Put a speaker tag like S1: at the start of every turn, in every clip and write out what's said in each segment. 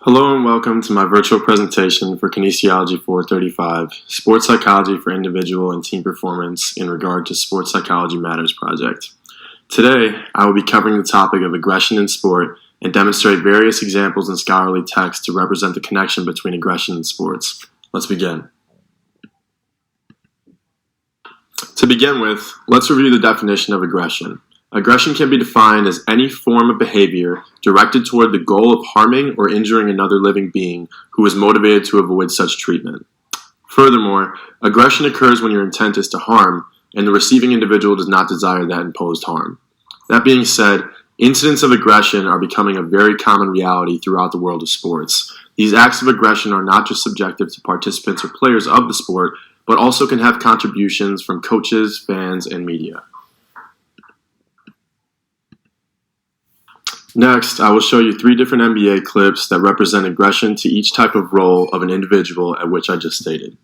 S1: Hello and welcome to my virtual presentation for Kinesiology 435, Sports Psychology for Individual and Team Performance in regard to Sports Psychology Matters project. Today, I will be covering the topic of aggression in sport and demonstrate various examples in scholarly text to represent the connection between aggression and sports. Let's begin. To begin with, let's review the definition of aggression. Aggression can be defined as any form of behavior directed toward the goal of harming or injuring another living being who is motivated to avoid such treatment. Furthermore, aggression occurs when your intent is to harm and the receiving individual does not desire that imposed harm. That being said, incidents of aggression are becoming a very common reality throughout the world of sports. These acts of aggression are not just subjective to participants or players of the sport, but also can have contributions from coaches, fans, and media. Next, I will show you 3 different NBA clips that represent aggression to each type of role of an individual at which I just stated.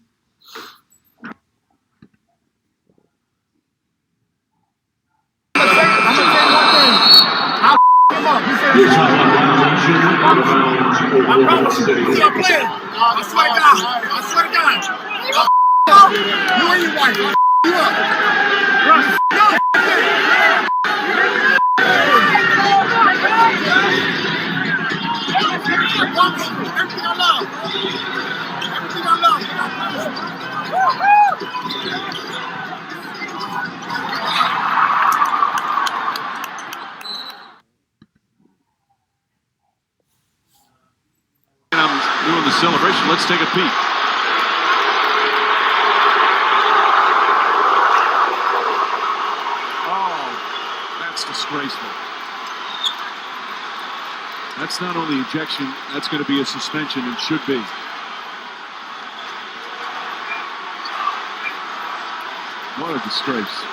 S2: Doing the celebration. Let's take a peek. Oh, that's disgraceful. That's not only ejection, that's going to be a suspension and should be. What a disgrace.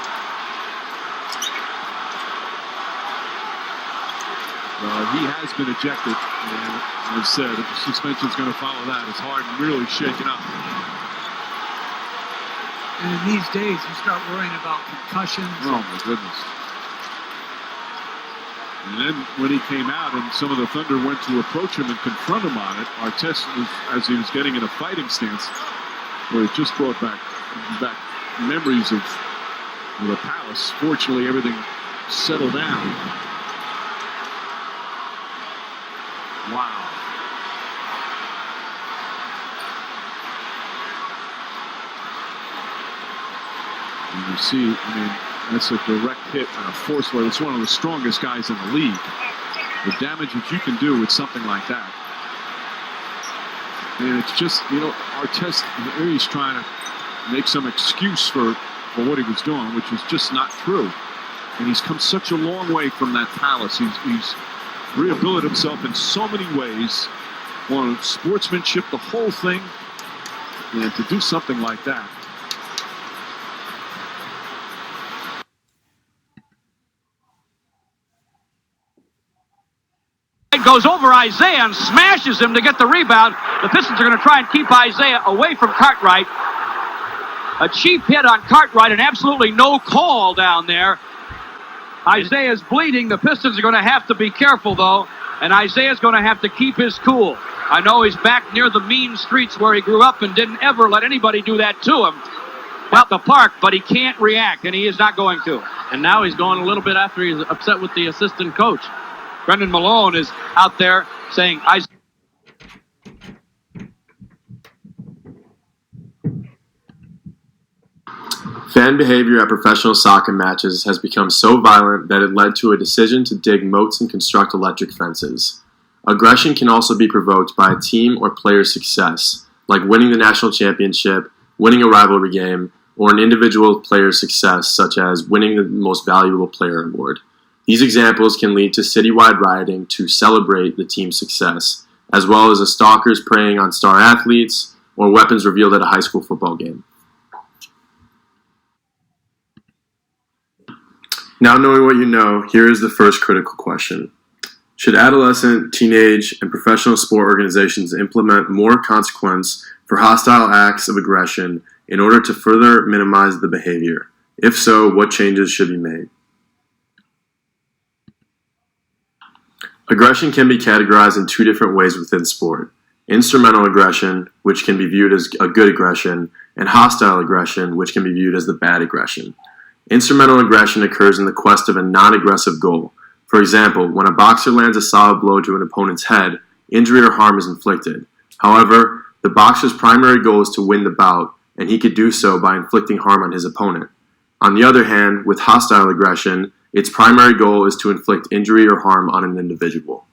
S2: He has been ejected, and as I said, if the suspension is going to follow that, it's hard and really shaken up.
S3: And in these days, you start worrying about concussions.
S2: Oh, my goodness. And then when he came out and some of the Thunder went to approach him and confront him on it, Artest, as he was getting in a fighting stance, where it just brought back memories of the Palace. Fortunately, everything settled down. Wow. And you see, that's a direct hit and a force where it's one of the strongest guys in the league. The damage that you can do with something like that. And it's just, Artest, he's trying to make some excuse for what he was doing, which is just not true. And he's come such a long way from that Palace. He's rehabilitated himself in so many ways on sportsmanship, the whole thing, and to do something like that.
S4: It goes over Isaiah and smashes him to get the rebound. The Pistons are going to try and keep Isaiah away from Cartwright. A cheap hit on Cartwright and absolutely no call down there. Isaiah's bleeding. The Pistons are going to have to be careful, though, and Isaiah's going to have to keep his cool. I know he's back near the mean streets where he grew up and didn't ever let anybody do that to him at the park, but he can't react, and he is not going to.
S5: And now he's going a little bit after he's upset with the assistant coach.
S4: Brendan Malone is out there saying,
S1: Fan behavior at professional soccer matches has become so violent that it led to a decision to dig moats and construct electric fences. Aggression can also be provoked by a team or player's success, like winning the national championship, winning a rivalry game, or an individual player's success, such as winning the most valuable player award. These examples can lead to citywide rioting to celebrate the team's success, as well as stalkers preying on star athletes or weapons revealed at a high school football game. Now knowing what you know, here is the first critical question. Should adolescent, teenage, and professional sport organizations implement more consequence for hostile acts of aggression in order to further minimize the behavior? If so, what changes should be made? Aggression can be categorized in two different ways within sport. Instrumental aggression, which can be viewed as a good aggression, and hostile aggression, which can be viewed as the bad aggression. Instrumental aggression occurs in the quest of a non-aggressive goal. For example, when a boxer lands a solid blow to an opponent's head, injury or harm is inflicted. However, the boxer's primary goal is to win the bout, and he could do so by inflicting harm on his opponent. On the other hand, with hostile aggression, its primary goal is to inflict injury or harm on an individual.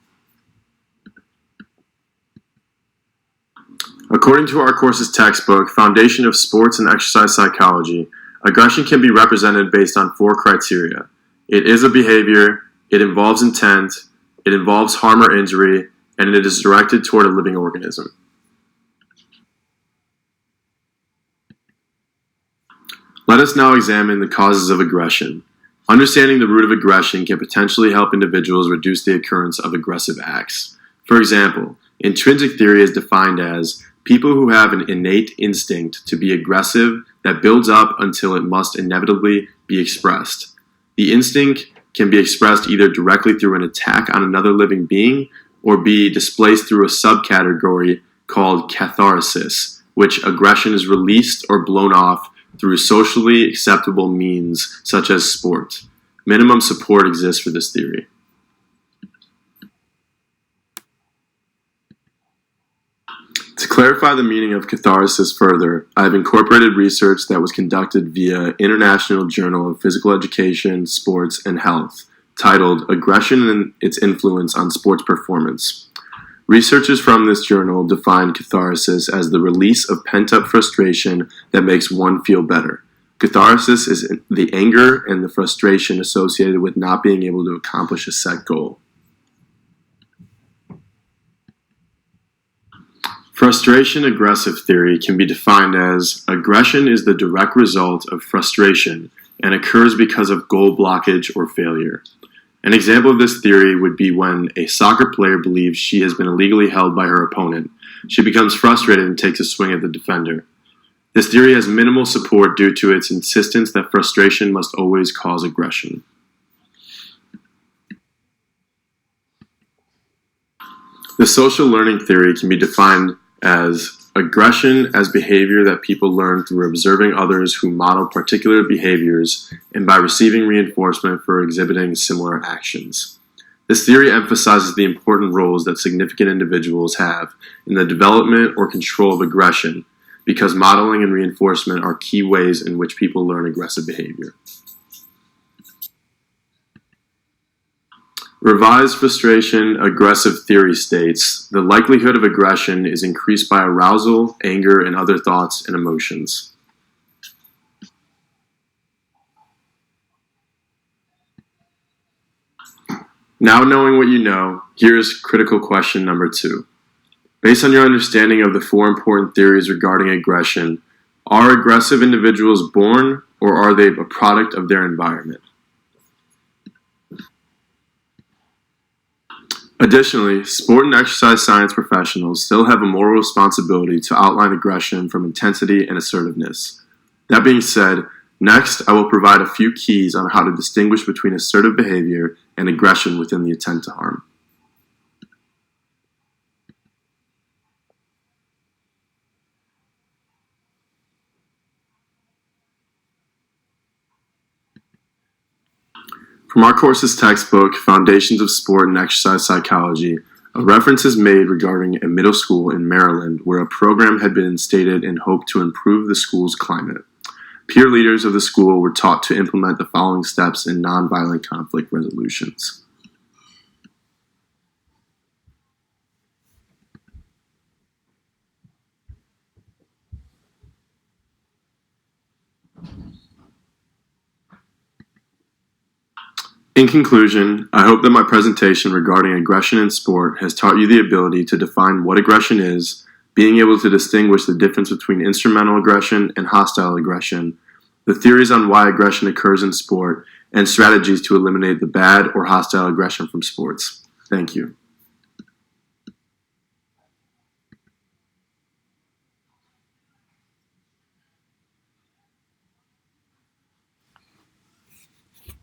S1: According to our course's textbook, Foundation of Sports and Exercise Psychology, aggression can be represented based on 4 criteria. It is a behavior, it involves intent, it involves harm or injury, and it is directed toward a living organism. Let us now examine the causes of aggression. Understanding the root of aggression can potentially help individuals reduce the occurrence of aggressive acts. For example, intrinsic theory is defined as people who have an innate instinct to be aggressive that builds up until it must inevitably be expressed. The instinct can be expressed either directly through an attack on another living being or be displaced through a subcategory called catharsis, which aggression is released or blown off through socially acceptable means such as sport. Minimum support exists for this theory. To clarify the meaning of catharsis further, I have incorporated research that was conducted via International Journal of Physical Education, Sports, and Health, titled Aggression and Its Influence on Sports Performance. Researchers from this journal define catharsis as the release of pent-up frustration that makes one feel better. Catharsis is the anger and the frustration associated with not being able to accomplish a set goal. Frustration-aggressive theory can be defined as aggression is the direct result of frustration and occurs because of goal blockage or failure. An example of this theory would be when a soccer player believes she has been illegally held by her opponent. She becomes frustrated and takes a swing at the defender. This theory has minimal support due to its insistence that frustration must always cause aggression. The social learning theory can be defined as aggression as behavior that people learn through observing others who model particular behaviors and by receiving reinforcement for exhibiting similar actions. This theory emphasizes the important roles that significant individuals have in the development or control of aggression, because modeling and reinforcement are key ways in which people learn aggressive behavior. Revised frustration-aggressive theory states, the likelihood of aggression is increased by arousal, anger, and other thoughts and emotions. Now knowing what you know, here's critical question number 2. Based on your understanding of the 4 important theories regarding aggression, are aggressive individuals born or are they a product of their environment? Additionally, sport and exercise science professionals still have a moral responsibility to outline aggression from intensity and assertiveness. That being said, next I will provide a few keys on how to distinguish between assertive behavior and aggression within the intent to harm. From our course's textbook, Foundations of Sport and Exercise Psychology, a reference is made regarding a middle school in Maryland where a program had been instated in hope to improve the school's climate. Peer leaders of the school were taught to implement the following steps in nonviolent conflict resolutions. In conclusion, I hope that my presentation regarding aggression in sport has taught you the ability to define what aggression is, being able to distinguish the difference between instrumental aggression and hostile aggression, the theories on why aggression occurs in sport, and strategies to eliminate the bad or hostile aggression from sports. Thank you.